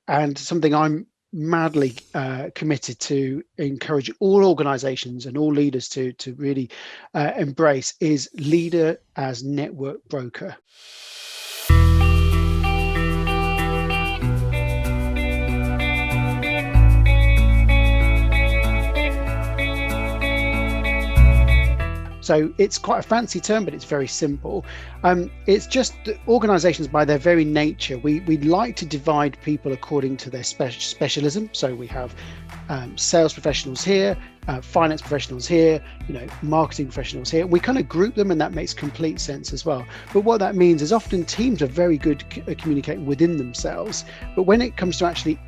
and something I'm madly committed to encourage all organizations and all leaders to really embrace is leader as network broker. So it's quite a fancy term, but it's very simple. It's just that organizations, by their very nature, we like to divide people according to their specialism. So we have sales professionals here, finance professionals here, marketing professionals here. We kind of group them, and that makes complete sense as well. But what that means is often teams are very good at communicating within themselves. But when it comes to actually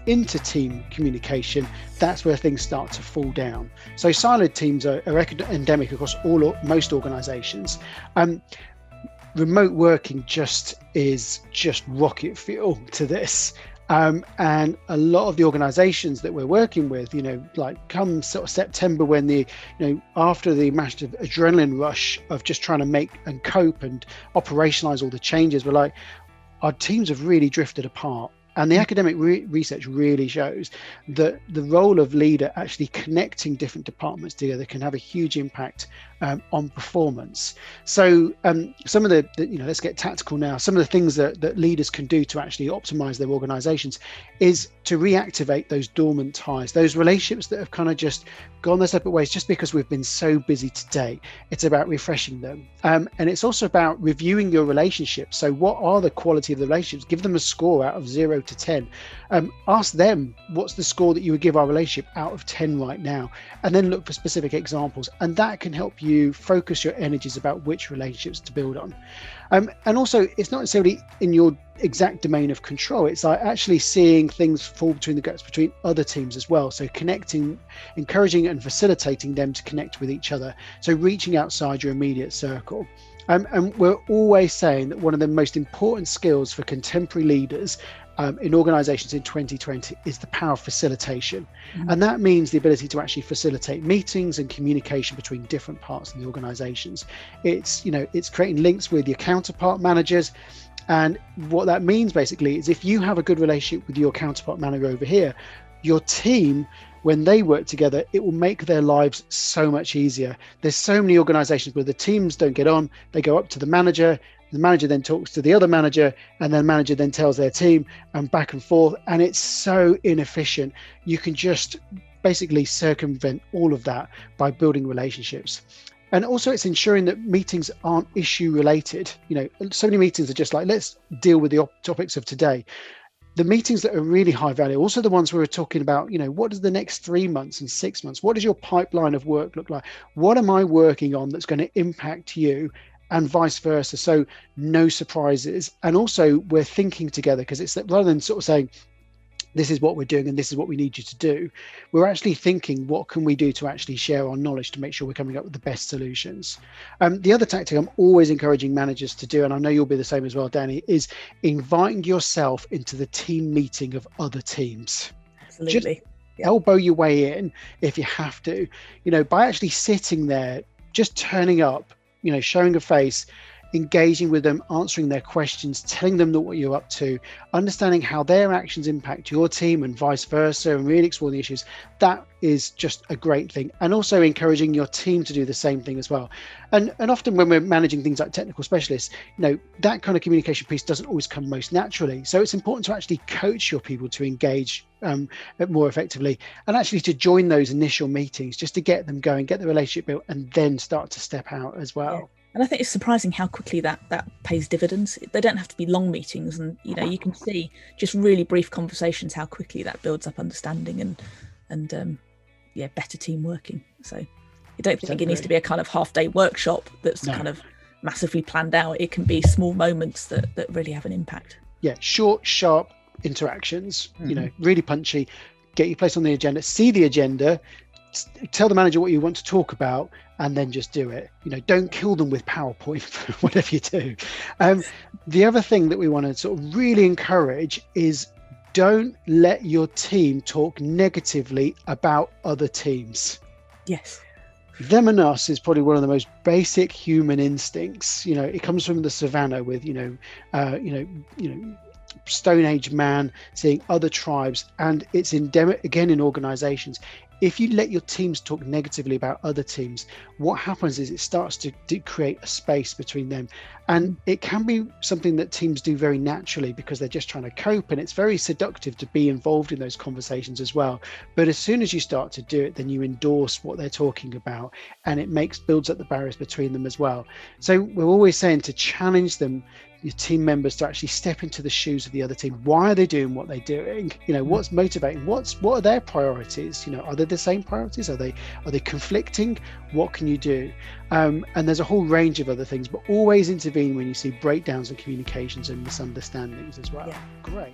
inter-team communication, that's where things start to fall down. So siloed teams are endemic across most organizations. Remote working is just rocket fuel to this. And a lot of the organizations that we're working with, like come sort of September, when after the massive adrenaline rush of just trying to make and cope and operationalize all the changes, we're like, our teams have really drifted apart. And the academic research really shows that the role of leader actually connecting different departments together can have a huge impact on performance. So some of the let's get tactical now. Some of the things that leaders can do to actually optimize their organizations is to reactivate those dormant ties, those relationships that have kind of just gone their separate ways just because we've been so busy today. It's about refreshing them. And it's also about reviewing your relationships. So what are the quality of the relationships? Give them a score out of 0 to 10. Ask them, what's the score that you would give our relationship out of 10 right now? And then look for specific examples. And that can help you focus your energies about which relationships to build on. And also, it's not necessarily in your exact domain of control. It's like actually seeing things fall between the gaps between other teams as well. So connecting, encouraging and facilitating them to connect with each other. So reaching outside your immediate circle. And we're always saying that one of the most important skills for contemporary leaders in organizations in 2020 is the power of facilitation. Mm-hmm. And that means the ability to actually facilitate meetings and communication between different parts of the organizations. It's creating links with your counterpart managers. And what that means basically is if you have a good relationship with your counterpart manager over here, your team, when they work together, it will make their lives so much easier. There's so many organizations where the teams don't get on, they go up to the manager then talks to the other manager, and then the manager then tells their team, and back and forth. And it's so inefficient. You can just basically circumvent all of that by building relationships. And also it's ensuring that meetings aren't issue related. So many meetings are just like, let's deal with the topics of today. The meetings that are really high value, also the ones where we're talking about, what does the next 3 months and 6 months, what does your pipeline of work look like? What am I working on that's going to impact you? And vice versa. So no surprises. And also we're thinking together, because it's that rather than sort of saying, this is what we're doing and this is what we need you to do, we're actually thinking, what can we do to actually share our knowledge to make sure we're coming up with the best solutions? The other tactic I'm always encouraging managers to do, and I know you'll be the same as well, Dani, is inviting yourself into the team meeting of other teams. Absolutely. Just elbow your way in if you have to, by actually sitting there, just turning up, showing a face, engaging with them, answering their questions, telling them what you're up to, understanding how their actions impact your team and vice versa, and really exploring the issues. That is just a great thing. And also encouraging your team to do the same thing as well. And often when we're managing things like technical specialists, that kind of communication piece doesn't always come most naturally. So it's important to actually coach your people to engage more effectively, and actually to join those initial meetings just to get them going, get the relationship built, and then start to step out as well. Yeah. And I think it's surprising how quickly that pays dividends. They don't have to be long meetings, and you can see just really brief conversations how quickly that builds up understanding and better team working. So I don't think it needs to be a kind of half-day workshop that's kind of massively planned out. It can be small moments that really have an impact. Yeah, short, sharp interactions. Really punchy. Get your place on the agenda. See the agenda. Tell the manager what you want to talk about, and then just do it. Don't kill them with PowerPoint, whatever you do. The other thing that we want to sort of really encourage is don't let your team talk negatively about other teams. Yes. Them and us is probably one of the most basic human instincts. It comes from the savannah with, Stone Age man seeing other tribes, and it's endemic again in organizations. If you let your teams talk negatively about other teams, what happens is it starts to create a space between them. And it can be something that teams do very naturally because they're just trying to cope, and it's very seductive to be involved in those conversations as well. But as soon as you start to do it, then you endorse what they're talking about, and it builds up the barriers between them as well. So we're always saying to challenge them, your team members, to actually step into the shoes of the other team. Why are they doing what they're doing? What's motivating? What are their priorities? Are they the same priorities? Are they conflicting? What can you do? And there's a whole range of other things, but always intervene when you see breakdowns in communications and misunderstandings as well. Yeah. Great.